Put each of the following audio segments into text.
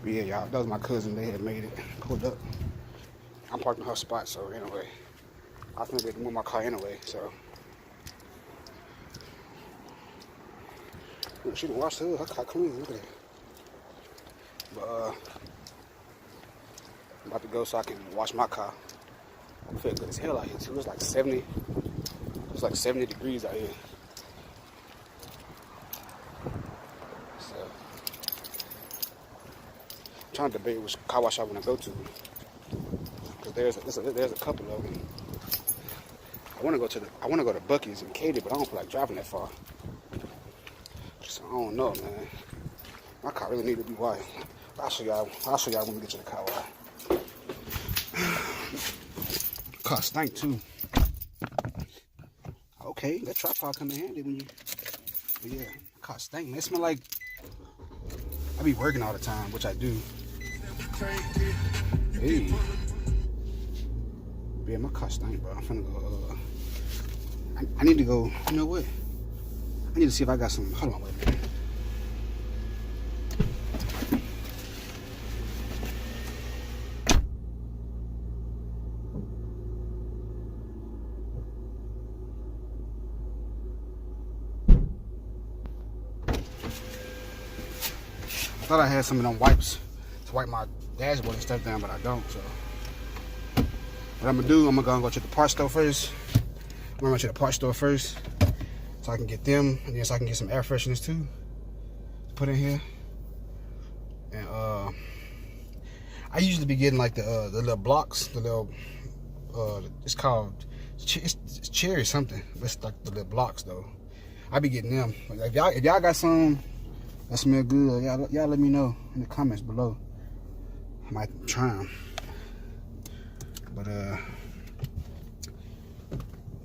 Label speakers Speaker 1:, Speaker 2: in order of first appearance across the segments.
Speaker 1: But yeah, y'all, that was my cousin. They had made it, pulled up. I'm parked in her spot, so anyway, I was gonna move my car anyway, so. She done washed her car clean, look at that. But I'm about to go so I can wash my car. I feel good as hell out here too. It's like 70. It's like 70 degrees out here. So I'm trying to debate which car wash I want to go to. Cause there's a couple of them. I want to go to Buc-ee's in Katy, but I don't feel like driving that far. So I don't know, man. My car really need to be white. I'll show y'all when we get to the car wash. Car stink too. Okay, that tripod come in handy when you. But yeah, car stink, man. It smell like I be working all the time, which I do. Hey. Yeah, my car stink, bro. I'm finna go. I need to go. You know what? I need to see if I got some. Hold on, wait a minute. I thought I had some of them wipes to wipe my dashboard and stuff down, but I don't. So what I'm gonna do, I'm gonna go to the parts store first. I'm gonna go to the parts store first, so I can get them, and then so I can get some air fresheners too to put in here. And I usually be getting like the little blocks, the little it's called it's cherry something. It's like the little blocks though. I be getting them. If y'all got some that smell good, y'all let me know in the comments below. I might try them. But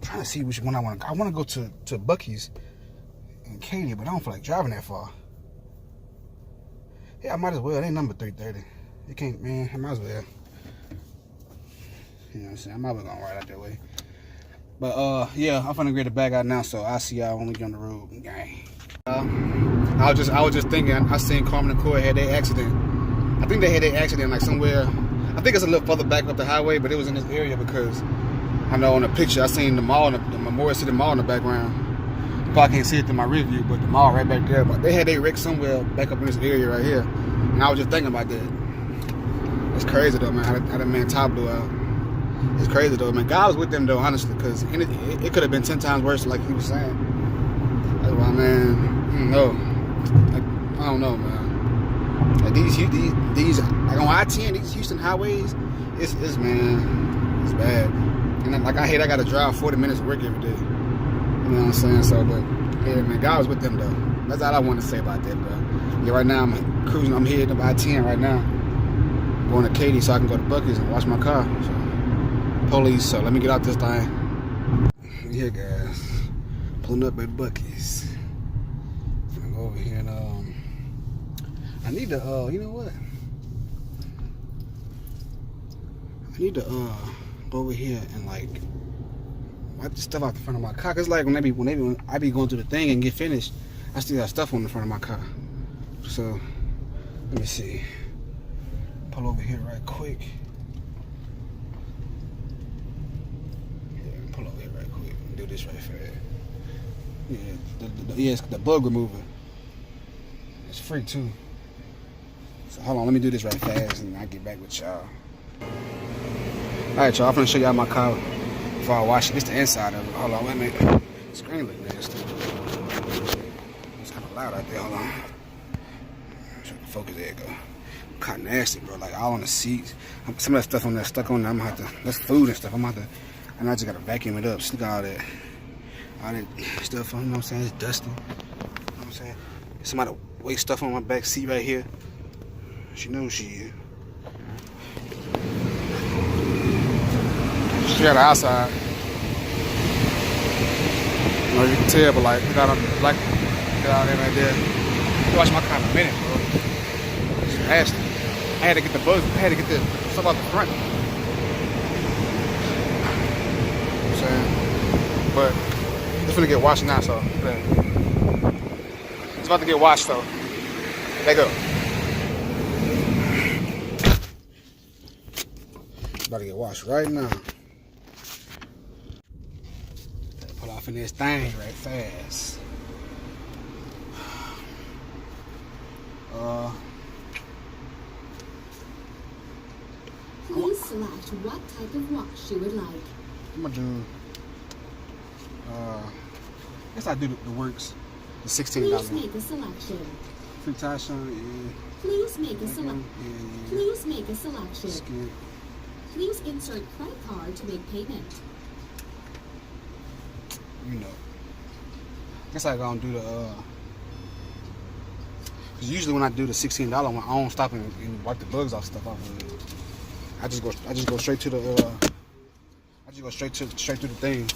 Speaker 1: trying to see which one I want to go. I want to go to Buc-ee's in Katy, but I don't feel like driving that far. Yeah, I might as well. It ain't number 330. You can't, man. I might as well. You know what I'm saying? I might as well go right out that way. But yeah, I'm finna get the bag out now, so I'll see y'all when we get on the road. Gang. I was just thinking. I seen Carmen and Corey had their accident. I think they had their accident like somewhere. I think it's a little further back up the highway, but it was in this area because I know on the picture I seen the mall, the Memorial City Mall in the background. You probably can't see it through my rear view, but the mall right back there. But they had their wreck somewhere back up in this area right here, and I was just thinking about that. It's crazy though, man. How that man top blew out. It's crazy though, man. God was with them though, honestly, because it could have been 10 times worse, like he was saying. That's why, man. I don't know, man. Like these like on I-10, these Houston highways, it's man, it's bad. And like I gotta drive 40 minutes to work every day. You know what I'm saying? So, but yeah, man, God was with them though. That's all I want to say about that, bro. Yeah, right now I'm cruising. I'm heading up I-10 right now, going to Katy so I can go to Buc-ee's and wash my car. So, police. So let me get out this thing. Yeah, guys, pulling up at Buc-ee's. I'm gonna go over here and I need to, you know what? I need to, go over here and like wipe the stuff out the front of my car. Cause like when I be going through the thing and get finished, I still got stuff on the front of my car. So let me see. Pull over here right quick. Yeah, pull over here right quick. Do this right fast. Yeah, it's the bug remover. It's free too. So hold on, let me do this right fast and I'll get back with y'all. Alright y'all, I'm gonna show y'all my car before I wash it. This the inside of it. Hold on, wait a minute. The screen look nasty. It's kinda loud out there, hold on. Focus, there you go. Kinda nasty, bro, like all on the seats. Some of that stuff on there stuck on there, I'm gonna have to, that's food and stuff, and I just gotta vacuum it up. Look at all that stuff, you know what I'm saying? It's dusty. You know what I'm saying? Somebody waste stuff on my back seat right here. She knows she is. She got the outside. You know, you can tell, but like, look out on the black, get out there right there. You watch my car in a minute, bro. It's nasty. I had to get the stuff out the front. You know what I'm saying? But it's gonna get washed now, so it's about to get washed, so there you go. about to get washed right now. Put off in this thing right fast.
Speaker 2: Please select what type of wash you would like.
Speaker 1: I'm gonna do. I guess I do the works. The $16.
Speaker 2: Please make a selection.
Speaker 1: Free tie shine, yeah.
Speaker 2: Please make a selection.
Speaker 1: Yeah.
Speaker 2: Please make a selection.
Speaker 1: Skip.
Speaker 2: Please insert credit card to make payment.
Speaker 1: You know. Guess I gonna do the cause usually when I do the $16 one, I don't stop and wipe the bugs off stuff off of it. I just go straight to the I just go straight through the thing.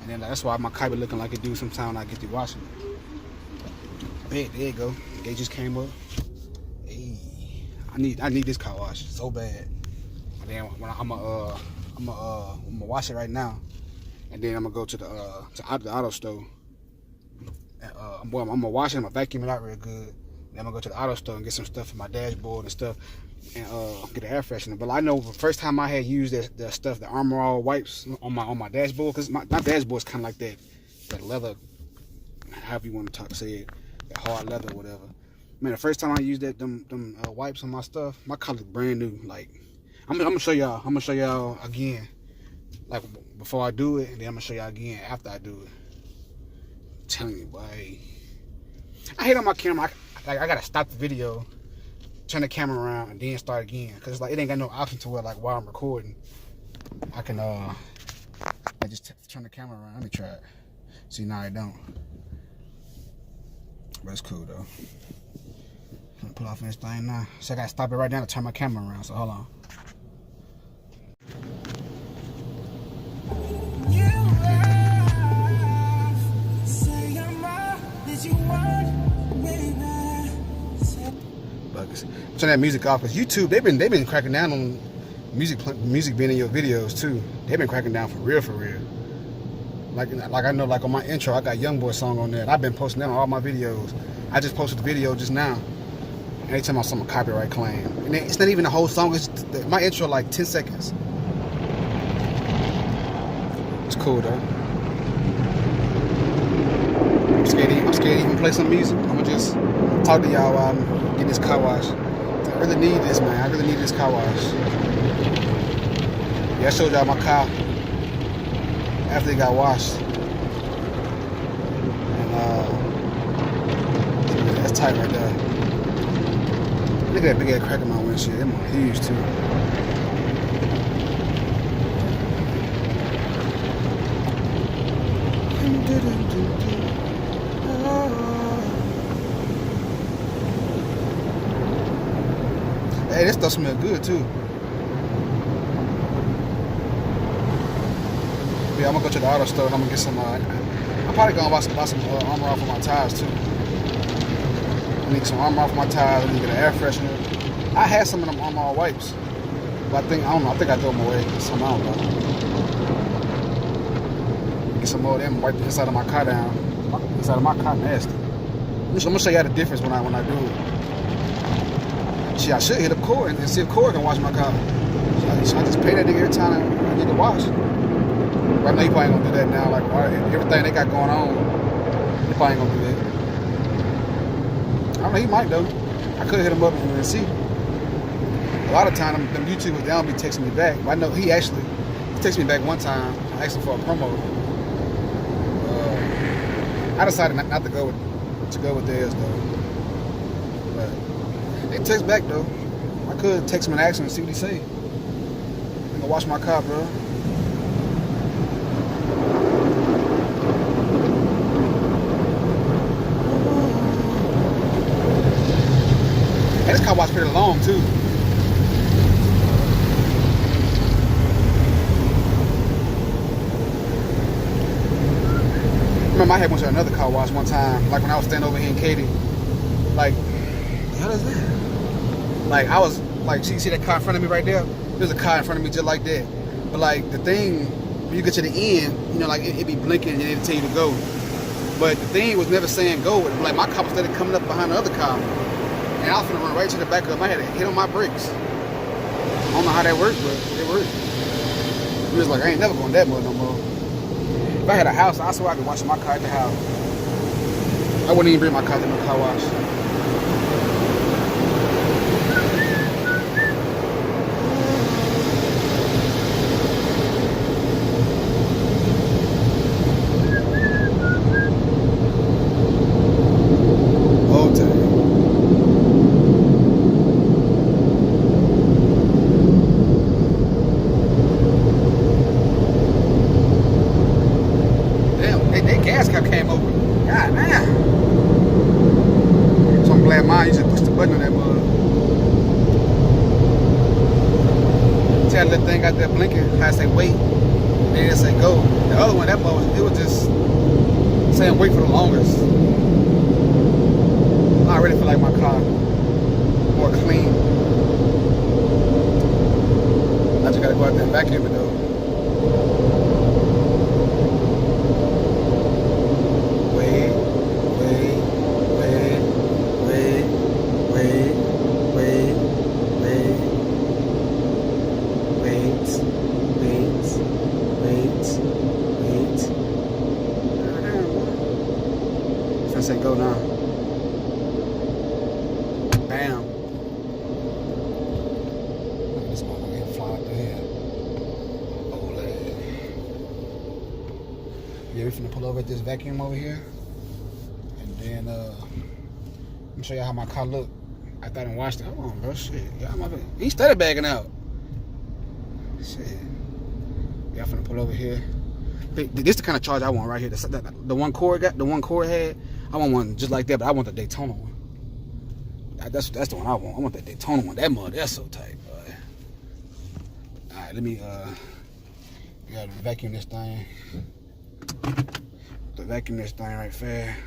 Speaker 1: And then that's why my car be looking like it do sometimes when I get to washing it. There you go. They just came up. Hey, I need this car wash so bad. And then when I'm gonna wash it right now, and then I'm gonna go to the auto store. And, I'm gonna wash it. I'm gonna vacuum it out real good. Then I'm gonna go to the auto store and get some stuff for my dashboard and stuff, and get an air freshener. But I know the first time I had used the stuff, the Armor All wipes on my dashboard, because my dashboard's kind of like that leather, however you want to say it, that hard leather, or whatever. Man, the first time I used them wipes on my stuff, my car looked brand new. Like, I'm gonna show y'all. I'm gonna show y'all again, like before I do it, and then I'm gonna show y'all again after I do it. I'm telling you, boy, I hate on my camera. I gotta stop the video, turn the camera around, and then start again, cause like it ain't got no option to where like while I'm recording, I can I just turn the camera around. Let me try it. See, now I don't. But it's cool though. I'm gonna pull off this thing now. So I gotta stop it right now to turn my camera around. So hold on. Turn that music off, because YouTube they've been cracking down on music being in your videos too. They've been cracking down for real. Like I know, like on my intro, I got YoungBoy song on there. And I've been posting that on all my videos. I just posted the video just now. Anytime I saw a copyright claim, and it's not even the whole song. It's my intro, like 10 seconds. It's cool though. I'm scared to even play some music. I'm gonna just talk to y'all while I'm getting this car wash. I really need this, man. I really need this car wash. Yeah, I showed y'all my car after it got washed. And that's tight right there. Look at that big ass crack in my windshield. That one huge too. Hey, this stuff smells good too. Yeah, I'm gonna go to the auto store and I'm gonna get some. I'm probably gonna buy some Armor All for my tires too. I need some Armor All for my tires. I need to get an air freshener. I had some of them Armor All wipes, but I don't know. I think I threw them away. Some, I don't know. Get some more of them and wipe the inside of my car down. Inside of my car nasty. I'm gonna show y'all the difference when I do it. See, I should hit up Core and see if Core can wash my car. So I just pay that nigga every time I get to wash. But I know he probably ain't gonna do that now. Like everything they got going on, he probably ain't gonna do that. I don't know, he might though. I could hit him up and see. A lot of times them YouTubers, they don't be texting me back. But I know he texted me back one time, asking for a promo. I decided not to go with theirs though. But they text back though. I could text him and ask him and see what he say. I'm gonna wash my car, bro. And this car wash pretty long too. I remember I had went to another car wash one time, like when I was standing over here in Katy. Like, what the hell is that? Like, I was, like, see that car in front of me right there? There's a car in front of me just like that. But, like, the thing, when you get to the end, you know, like, it be blinking and it'll tell you to go. But the thing was never saying go. Like, my car was started coming up behind the other car. And I was gonna run right to the back of him. I had to hit on my brakes. don't know how that works, but it works. He was like, I ain't never going that much no more. If I had a house, I swear I could wash my car at the house. I wouldn't even bring my car to no car wash. Came over. God damn. So I'm glad mine, you just push the button on that mug. Tell that thing out there blinking, how it say wait, then it say go. The other one, that mug, it was just saying wait for the longest. I already feel like my car more clean. I just gotta go out there and vacuum it though. I say go now. Bam. Look at this motherfucker fly up there. Ole. Yeah, we finna pull over at this vacuum over here. And then let me show you how my car look. I thought I washed it. Hold on, bro. Shit. Yeah, he started bagging out. Shit. Yeah, I'm finna pull over here. This the kind of charge I want right here. The one Core got, the one Core had. I want one just like that, but I want the Daytona one. That's the one I want. I want that Daytona one. That mud, that's so tight, boy. All right, let me you gotta vacuum this thing. Vacuum this thing right fast.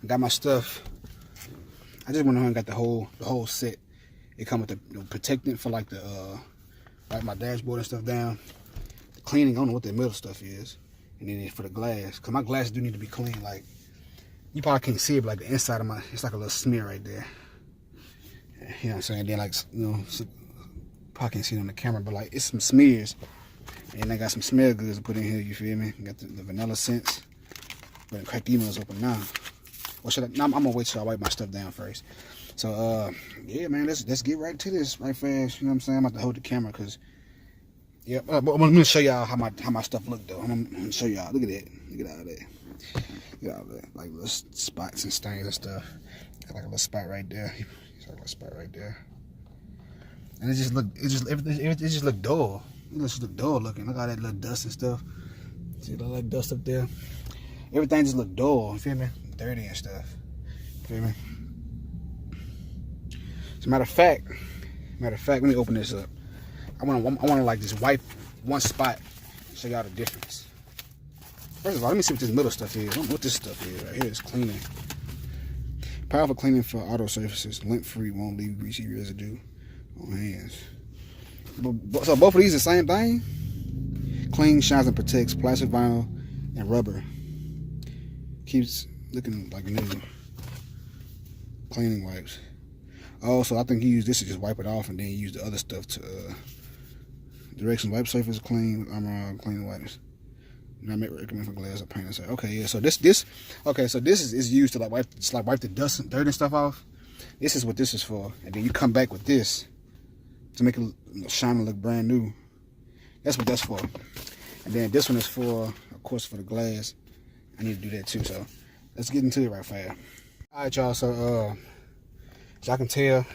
Speaker 1: Got my stuff. I just went ahead and got the whole set. It come with the protectant for like the like my dashboard and stuff down. The cleaning, I don't know what the middle stuff is, and then for the glass, cause my glasses do need to be clean. Like you probably can't see it, but like the inside of it's like a little smear right there. You know what I'm saying? Then like probably can't see it on the camera, but like it's some smears, and I got some smell goods to put in here. You feel me? Got the vanilla scents. Gonna crack the emails open now. Or should I? No, I'm gonna wait till I wipe my stuff down first. So yeah, man, let's get right to this right fast. You know what I'm saying? I'm about to hold the camera because yeah, I'm gonna show y'all how my stuff look though. I'm gonna show y'all. Look at that. Look at all that. Look at all that. Like little spots and stains and stuff. Got like a little spot right there. Got like a spot right there. And it just look dull. It just look dull looking. Look at all that little dust and stuff. See all that dust up there. Everything just look dull, you feel me? Dirty and stuff. You feel me? As a matter of fact, let me open this up. I wanna like just wipe one spot, show y'all the difference. First of all, let me see what this middle stuff is. I don't know what this stuff is right here. It's cleaning. Powerful cleaning for auto surfaces. Lint-free, won't leave greasy residue on hands. So both of these are the same thing? Clean, shines, and protects. Plastic, vinyl, and rubber. Keeps looking like new. Cleaning wipes. Oh, so I think you use this to just wipe it off and then you use the other stuff to directions. Wipe surface clean with Armor cleaning wipes. Not make recommend for glass or paint. Okay, yeah. So this is used to like wipe the dust and dirt and stuff off. This is what this is for, and then you come back with this to make it shine and look brand new. That's what that's for. And then this one is for, of course, for the glass. I need to do that too. So let's get into it right fast. All right, y'all. So as y'all can tell,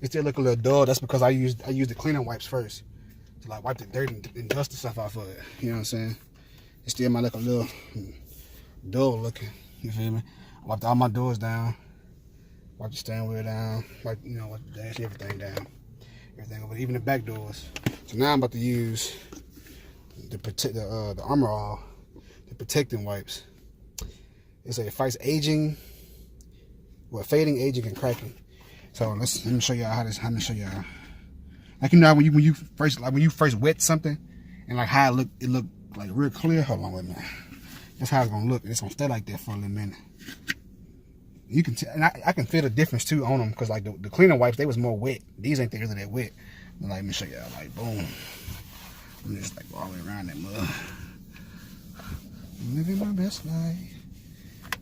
Speaker 1: it still look a little dull. That's because I used the cleaning wipes first to like wipe the dirt and dust and stuff off of it. You know what I'm saying? It still might look a little dull looking, you feel me? I wiped all my doors down, wiped the steering wheel down, wiped the dash, everything down. Everything over, even the back doors. So now I'm about to use the Armor All, the protecting wipes. It fights aging, fading, aging, and cracking. So let me show y'all how this. Let me show y'all. Like when you first wet something, and like how it look like real clear. Hold on, wait a minute. That's how it's gonna look. It's gonna stay like that for a little minute. You can tell, and I can feel the difference too on them, because like the cleaner wipes, they was more wet. These ain't really that wet. But like, let me show y'all. Like, boom. I'm just like all the way around that mud. I'm living my best life.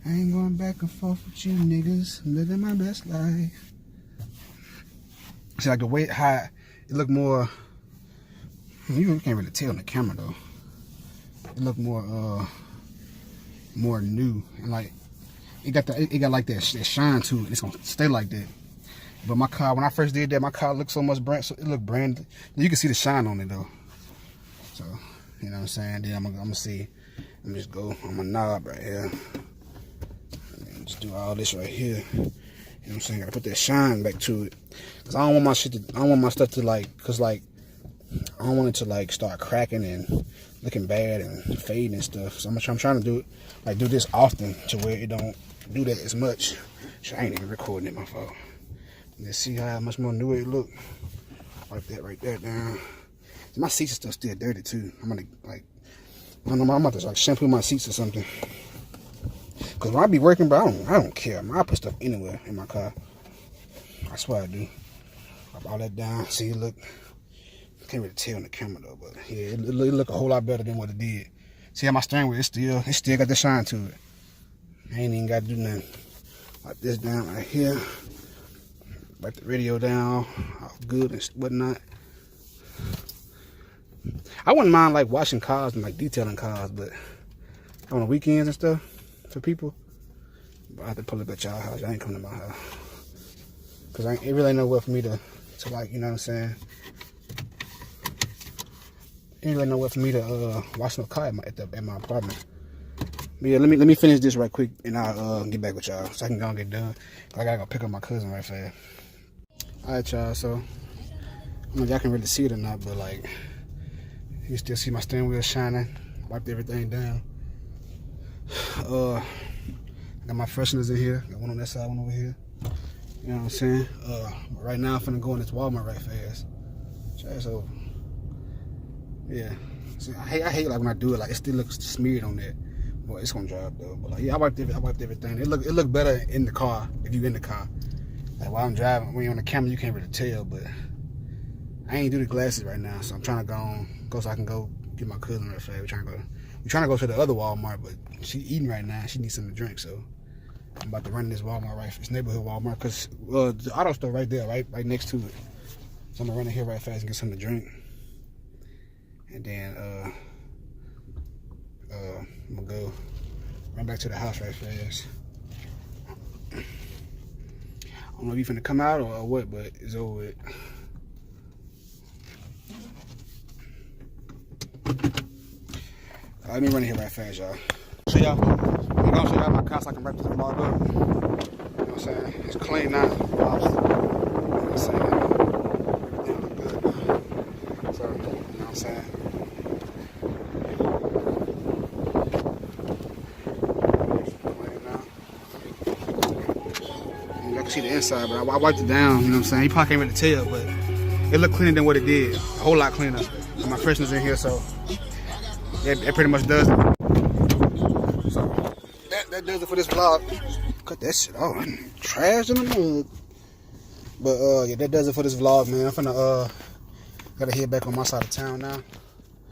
Speaker 1: I ain't going back and forth with you niggas. I'm living my best life. See, like the way how it look more. You can't really tell on the camera though. It look more new, and like it got like that shine to it. It's gonna stay like that. But my car, when I first did that, my car looked so much brand. So it looked brand. You can see the shine on it though. So you know what I'm saying. Then I'm gonna see. Let me just go on my knob right here. And just do all this right here. You know what I'm saying? Gotta put that shine back to it, cause I don't want my shit to. I don't want my stuff to like, cause like I don't want it to like start cracking and looking bad and fading and stuff. So I'm trying to do this often to where it don't do that as much. So I ain't even recording it, my fault. Let's see how much more newer it look. Wipe that right there down. My seats are still dirty too. I'm gonna like, I don't know, I'm about to like shampoo my seats or something. Cause when I be working, bro, I don't care. I put stuff anywhere in my car. I swear I do. Wipe all that down. See it look. Can't really tell on the camera though, but yeah, it look a whole lot better than what it did. See how my steering wheel, it still got the shine to it. I ain't even got to do nothing. Wipe this down right here. Wipe the radio down, all good and whatnot. I wouldn't mind like washing cars and like detailing cars, but on the weekends and stuff for people. But I have to pull up at y'all house. I ain't coming to my house, cause it really ain't nowhere for me to like, you know what I'm saying. Ain't really nowhere for me to wash no car at my apartment. But yeah, let me finish this right quick and I'll get back with y'all so I can go and get done. I gotta go pick up my cousin right fast. Alright y'all, so I don't know if y'all can really see it or not, but like you still see my steering wheel shining. Wiped everything down. I got my fresheners in here. Got one on that side, one over here. You know what I'm saying? Right now I'm finna go in this Walmart right fast. It's over. Yeah, see, I hate like when I do it, like it still looks smeared on that, but it's gonna dry up though. But like, yeah, I wiped everything. It look better in the car if you in the car. Like while I'm driving, when you're on the camera, you can't really tell. But I ain't do the glasses right now, so I'm trying to go so I can go get my cousin right fast. We're trying to go to the other Walmart, but she eating right now. She needs something to drink, so I'm about to run this Walmart right, this neighborhood Walmart, cause the auto store right there, right next to it. So I'm gonna run in here right fast and get something to drink. And then I'm gonna go run back to the house right fast. I don't know if you finna come out or what, but it's over with. Let me run in here right fast, y'all. I'm gonna show y'all my car so I can wrap this vlog up. You know what I'm saying? It's clean now. You know what I'm saying? They look good. So, you know what I'm saying? I can see the inside, but I wiped it down, you know what I'm saying? You probably can't really tell, but it looked cleaner than what it did. A whole lot cleaner. And my freshener's in here, so it pretty much does it. So that does it for this vlog. Cut that shit off. Trash in the mug. But yeah, that does it for this vlog, man. I'm finna gotta head back on my side of town now.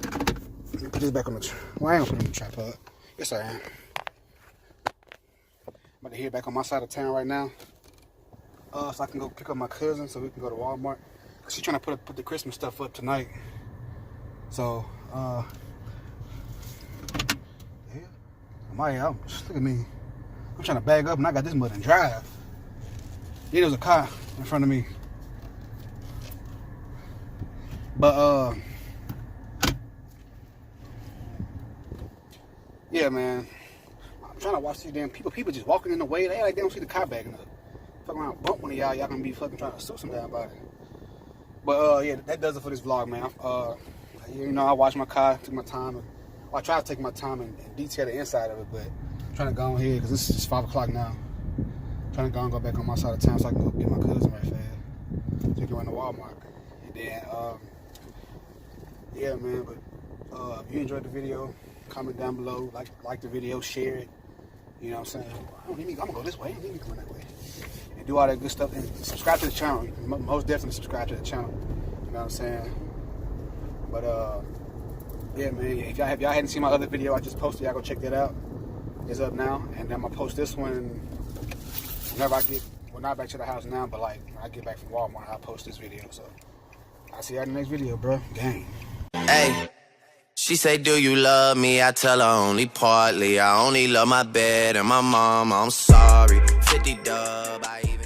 Speaker 1: Put this back on the well, I ain't gonna put it on the tripod. Yes I am. I'm about to head back on my side of town right now. So I can go pick up my cousin so we can go to Walmart. Cause she's trying to put the Christmas stuff up tonight. So yeah. Look at me. I'm trying to bag up and I got this mud and drive. Yeah, there's a car in front of me. But yeah, man. I'm trying to watch these damn people. People just walking in the way. They like they don't see the car bagging up. Fuck around, bump one of y'all. Y'all gonna be fucking trying to sue some damn body. But yeah, that does it for this vlog, man. You know, I watched my car, took my time. Well, I tried to take my time and detail the inside of it, but I'm trying to go on here because this is 5 o'clock now. I'm trying to go and go back on my side of town so I can go get my cousin right fast. So we can run to Walmart. And then, yeah, man. But if you enjoyed the video, comment down below, like the video, share it. You know what I'm saying? I'm gonna go this way. I don't need to go that way. And do all that good stuff. And subscribe to the channel. Most definitely subscribe to the channel. You know what I'm saying? But yeah, man. If y'all hadn't seen my other video I just posted, y'all go check that out. It's up now. And then I'm gonna post this one whenever I get, well, not back to the house now, but like when I get back from Walmart, I'll post this video. So I'll see y'all in the next video, bro. Gang.
Speaker 3: Hey. She say, do you love me? I tell her only partly. I only love my bed and my mom. I'm sorry. 50 dub. I even